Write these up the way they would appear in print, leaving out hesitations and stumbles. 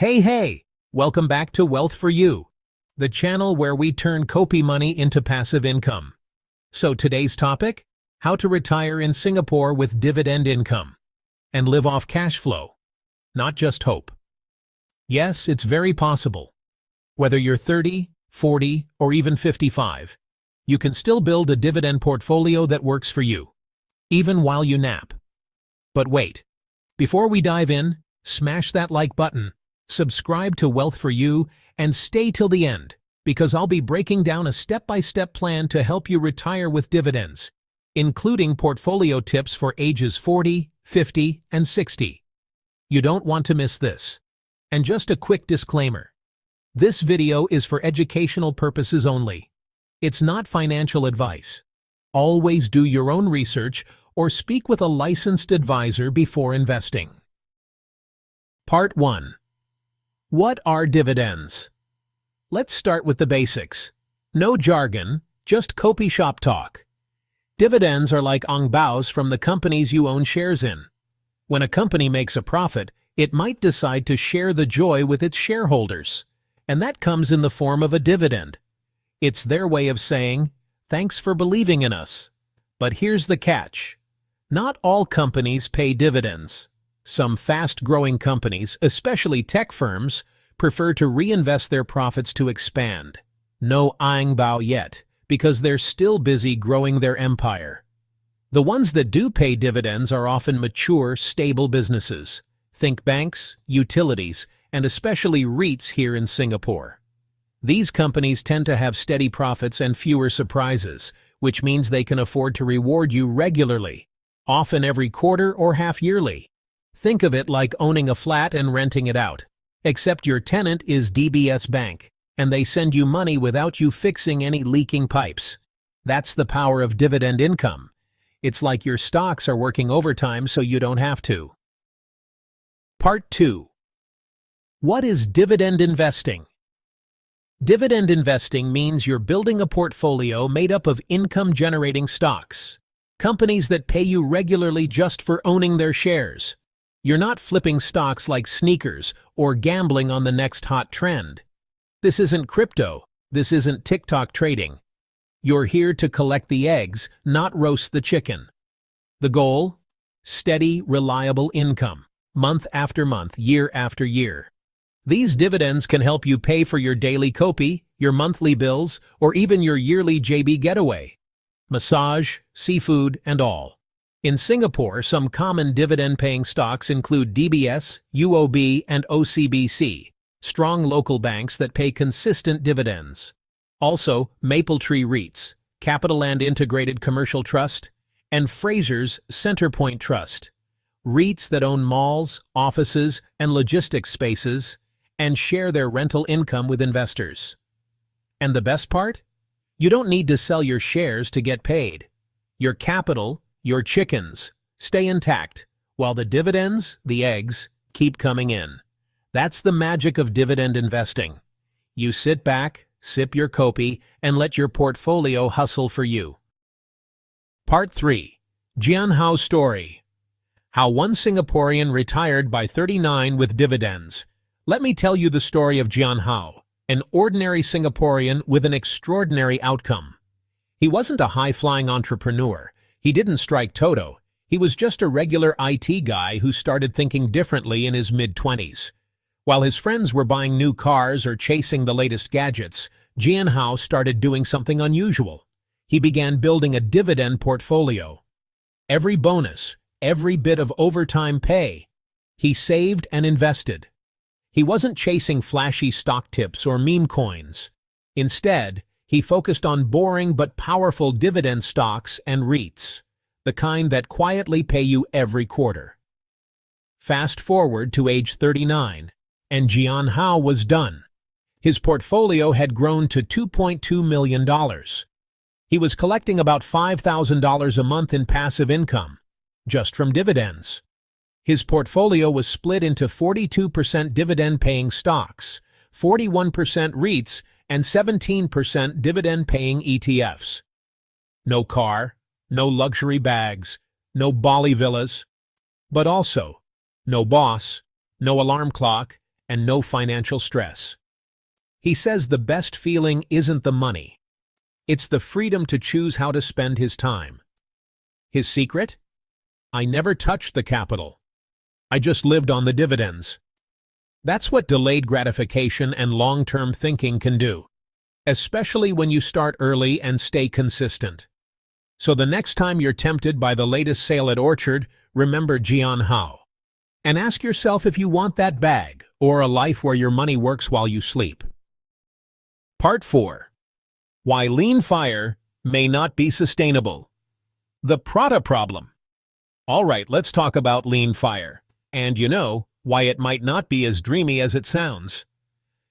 Hey! Welcome back to Wealth for You, the channel where we turn copy money into passive income. So today's topic? How to retire in Singapore with dividend income and live off cash flow, not just hope. Yes, it's very possible. Whether you're 30, 40, or even 55, you can still build a dividend portfolio that works for you, even while you nap. But wait, before we dive in, smash that like button, subscribe to Wealth for You, and stay till the end, because I'll be breaking down a step-by-step plan to help you retire with dividends, including portfolio tips for ages 40, 50, and 60. You don't want to miss this. And just a quick disclaimer. This video is for educational purposes only. It's not financial advice. Always do your own research or speak with a licensed advisor before investing. Part 1. What are dividends? Let's start with the basics. No jargon, just copy shop talk. Dividends are like ong baos from the companies you own shares in. When a company makes a profit, it might decide to share the joy with its shareholders, and that comes in the form of a dividend. It's their way of saying, "Thanks for believing in us." But here's the catch. Not all companies pay dividends. Some fast-growing companies, especially tech firms, prefer to reinvest their profits to expand. No ong bao yet, because they're still busy growing their empire. The ones that do pay dividends are often mature, stable businesses. Think banks, utilities, and especially REITs here in Singapore. These companies tend to have steady profits and fewer surprises, which means they can afford to reward you regularly, often every quarter or half-yearly. Think of it like owning a flat and renting it out, except your tenant is DBS Bank, and they send you money without you fixing any leaking pipes. That's the power of dividend income. It's like your stocks are working overtime so you don't have to. Part 2. What is dividend investing? Dividend investing means you're building a portfolio made up of income-generating stocks, companies that pay you regularly just for owning their shares. You're not flipping stocks like sneakers or gambling on the next hot trend. This isn't crypto. This isn't TikTok trading. You're here to collect the eggs, not roast the chicken. The goal? Steady, reliable income, month after month, year after year. These dividends can help you pay for your daily copy, your monthly bills, or even your yearly JB getaway. Massage, seafood, and all. In Singapore, some common dividend-paying stocks include DBS, UOB, and OCBC, strong local banks that pay consistent dividends. Also, Mapletree REITs, CapitaLand Integrated Commercial Trust, and Frasers Centrepoint Trust, REITs that own malls, offices, and logistics spaces, and share their rental income with investors. And the best part? You don't need to sell your shares to get paid. Your capital, your chickens, stay intact, while the dividends, the eggs, keep coming in. That's the magic of dividend investing. You sit back, sip your kopi, and let your portfolio hustle for you. Part 3. Gianhao Story. How one Singaporean retired by 39 with dividends. Let me tell you the story of Gianhao, an ordinary Singaporean with an extraordinary outcome. He wasn't a high-flying entrepreneur. He didn't strike Toto. He was just a regular IT guy who started thinking differently in his mid-20s. While his friends were buying new cars or chasing the latest gadgets, Gianhao started doing something unusual. He began building a dividend portfolio. Every bonus, every bit of overtime pay, he saved and invested. He wasn't chasing flashy stock tips or meme coins. Instead, he focused on boring but powerful dividend stocks and REITs, the kind that quietly pay you every quarter. Fast forward to age 39, and Gianhao was done. His portfolio had grown to $2.2 million. He was collecting about $5,000 a month in passive income, just from dividends. His portfolio was split into 42% dividend-paying stocks, 41% REITs, and 17% dividend-paying ETFs. No car, no luxury bags, no Bali villas, but also no boss, no alarm clock, and no financial stress. He says the best feeling isn't the money. It's the freedom to choose how to spend his time. His secret? I never touched the capital. I just lived on the dividends. That's what delayed gratification and long-term thinking can do, especially when you start early and stay consistent. So the next time you're tempted by the latest sale at Orchard, remember Gianhao. And ask yourself if you want that bag or a life where your money works while you sleep. Part 4. Why lean fire may not be sustainable. The Prada problem. All right, let's talk about lean fire. And why it might not be as dreamy as it sounds.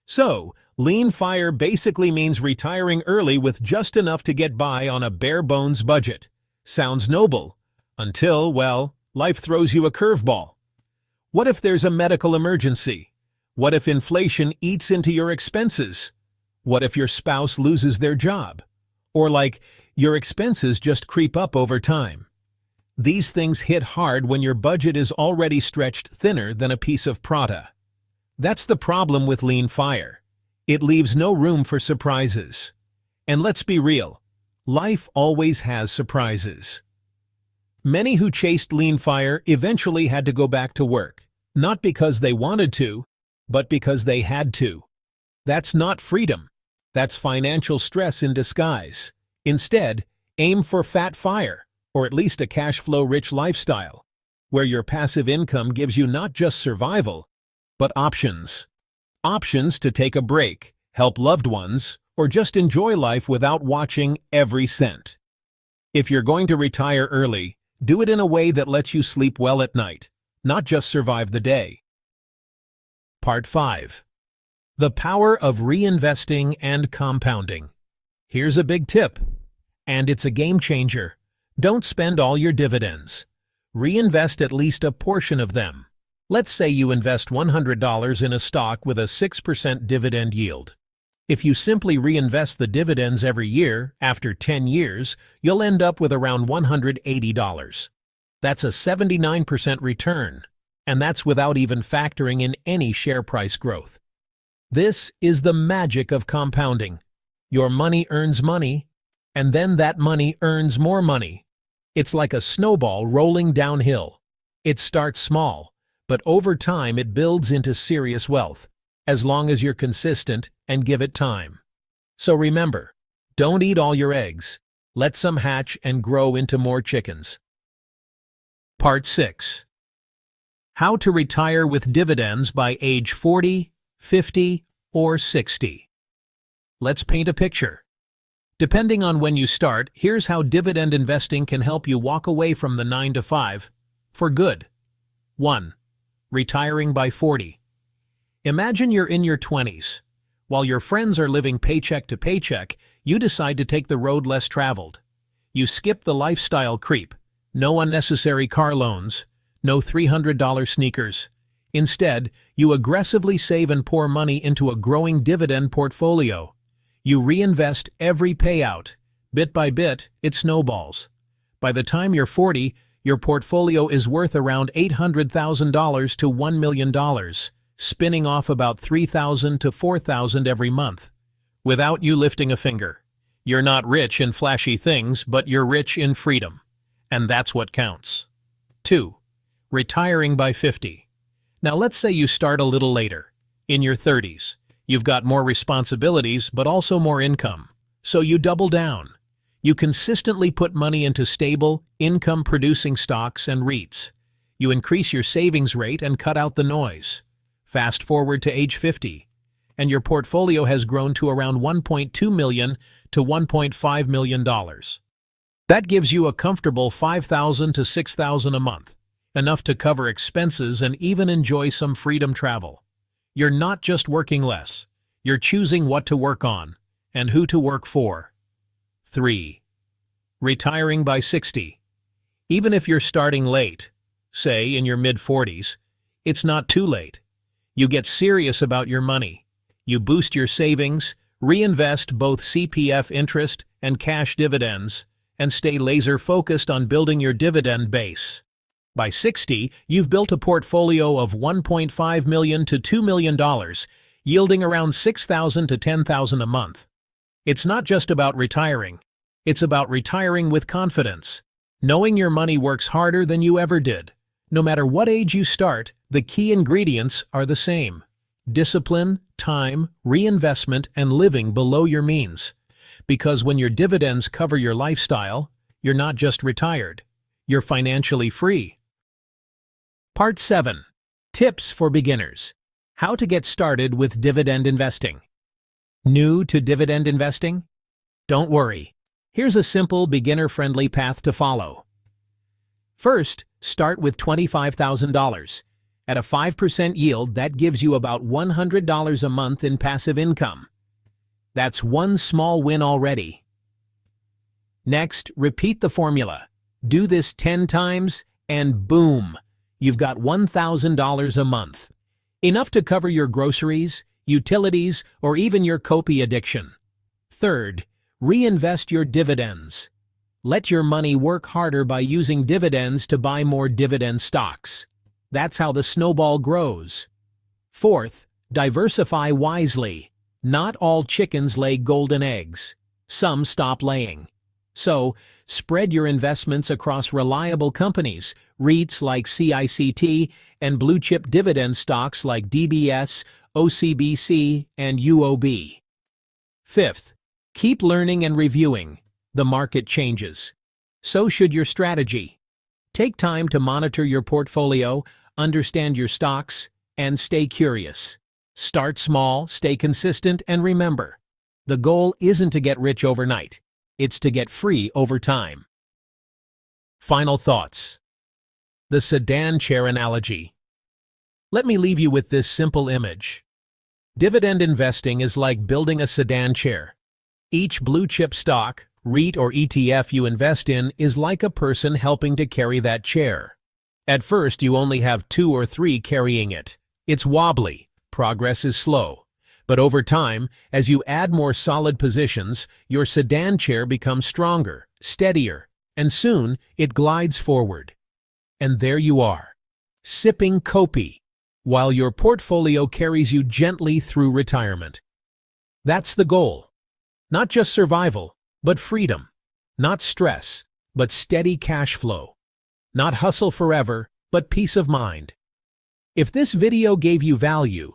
So, lean fire basically means retiring early with just enough to get by on a bare-bones budget. Sounds noble, until, well, life throws you a curveball. What if there's a medical emergency? What if inflation eats into your expenses? What if your spouse loses their job? Or your expenses just creep up over time. These things hit hard when your budget is already stretched thinner than a piece of Prada. That's the problem with lean fire. It leaves no room for surprises. And let's be real, life always has surprises. Many who chased lean fire eventually had to go back to work, not because they wanted to, but because they had to. That's not freedom. That's financial stress in disguise. Instead, aim for fat fire, or at least a cash flow-rich lifestyle, where your passive income gives you not just survival, but options. Options to take a break, help loved ones, or just enjoy life without watching every cent. If you're going to retire early, do it in a way that lets you sleep well at night, not just survive the day. Part 5. The power of reinvesting and compounding. Here's a big tip, and it's a game changer. Don't spend all your dividends. Reinvest at least a portion of them. Let's say you invest $100 in a stock with a 6% dividend yield. If you simply reinvest the dividends every year, after 10 years, you'll end up with around $180. That's a 79% return, and that's without even factoring in any share price growth. This is the magic of compounding. Your money earns money, and then that money earns more money. It's like a snowball rolling downhill. It starts small, but over time it builds into serious wealth, as long as you're consistent and give it time. So remember, don't eat all your eggs. Let some hatch and grow into more chickens. Part 6. How to retire with dividends by age 40, 50, or 60. Let's paint a picture. Depending on when you start, here's how dividend investing can help you walk away from the 9 to 5 for good. 1. Retiring by 40. Imagine you're in your 20s. While your friends are living paycheck to paycheck, you decide to take the road less traveled. You skip the lifestyle creep. No unnecessary car loans. No $300 sneakers. Instead, you aggressively save and pour money into a growing dividend portfolio. You reinvest every payout. Bit by bit, it snowballs. By the time you're 40, your portfolio is worth around $800,000 to $1 million, spinning off about $3,000 to $4,000 every month, without you lifting a finger. You're not rich in flashy things, but you're rich in freedom. And that's what counts. 2. Retiring by 50. Now let's say you start a little later, in your 30s. You've got more responsibilities, but also more income. So you double down. You consistently put money into stable, income-producing stocks and REITs. You increase your savings rate and cut out the noise. Fast forward to age 50, and your portfolio has grown to around $1.2 million to $1.5 million. That gives you a comfortable $5,000 to $6,000 a month, enough to cover expenses and even enjoy some freedom travel. You're not just working less, you're choosing what to work on and who to work for. 3. Retiring by 60. Even if you're starting late, say in your mid-40s, it's not too late. You get serious about your money. You boost your savings, reinvest both CPF interest and cash dividends, and stay laser-focused on building your dividend base. By 60, you've built a portfolio of $1.5 million to $2 million, yielding around $6,000 to $10,000 a month. It's not just about retiring. It's about retiring with confidence, knowing your money works harder than you ever did. No matter what age you start, the key ingredients are the same: discipline, time, reinvestment, and living below your means. Because when your dividends cover your lifestyle, you're not just retired, you're financially free. Part 7. Tips for beginners. How to get started with dividend investing. New to dividend investing? Don't worry. Here's a simple, beginner-friendly path to follow. First, start with $25,000. At a 5% yield, that gives you about $100 a month in passive income. That's one small win already. Next, repeat the formula. Do this 10 times, and boom, you've got $1,000 a month. Enough to cover your groceries, utilities, or even your Kopi addiction. Third, reinvest your dividends. Let your money work harder by using dividends to buy more dividend stocks. That's how the snowball grows. Fourth, diversify wisely. Not all chickens lay golden eggs. Some stop laying. So, spread your investments across reliable companies, REITs like CICT, and blue-chip dividend stocks like DBS, OCBC, and UOB. Fifth, keep learning and reviewing. The market changes. So should your strategy. Take time to monitor your portfolio, understand your stocks, and stay curious. Start small, stay consistent, and remember, the goal isn't to get rich overnight. It's to get free over time. Final thoughts. The sedan chair analogy. Let me leave you with this simple image. Dividend investing is like building a sedan chair. Each blue-chip stock, REIT or ETF you invest in is like a person helping to carry that chair. At first, you only have 2 or 3 carrying it. It's wobbly. Progress is slow. But over time, as you add more solid positions, your sedan chair becomes stronger, steadier, and soon it glides forward. And there you are, sipping Kopi, while your portfolio carries you gently through retirement. That's the goal. Not just survival, but freedom. Not stress, but steady cash flow. Not hustle forever, but peace of mind. If this video gave you value,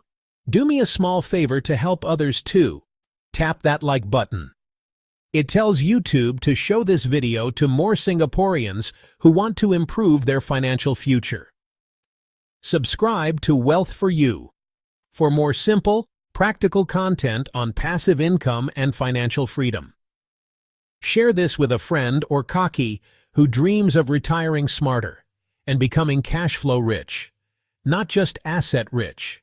do me a small favor to help others too. Tap that like button. It tells YouTube to show this video to more Singaporeans who want to improve their financial future. Subscribe to Wealth for You for more simple, practical content on passive income and financial freedom. Share this with a friend or kaki who dreams of retiring smarter and becoming cash flow rich, not just asset rich.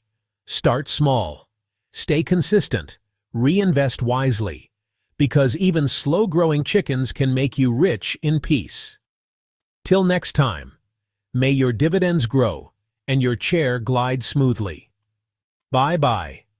Start small, stay consistent, reinvest wisely, because even slow-growing chickens can make you rich in peace. Till next time, may your dividends grow and your chair glide smoothly. Bye-bye.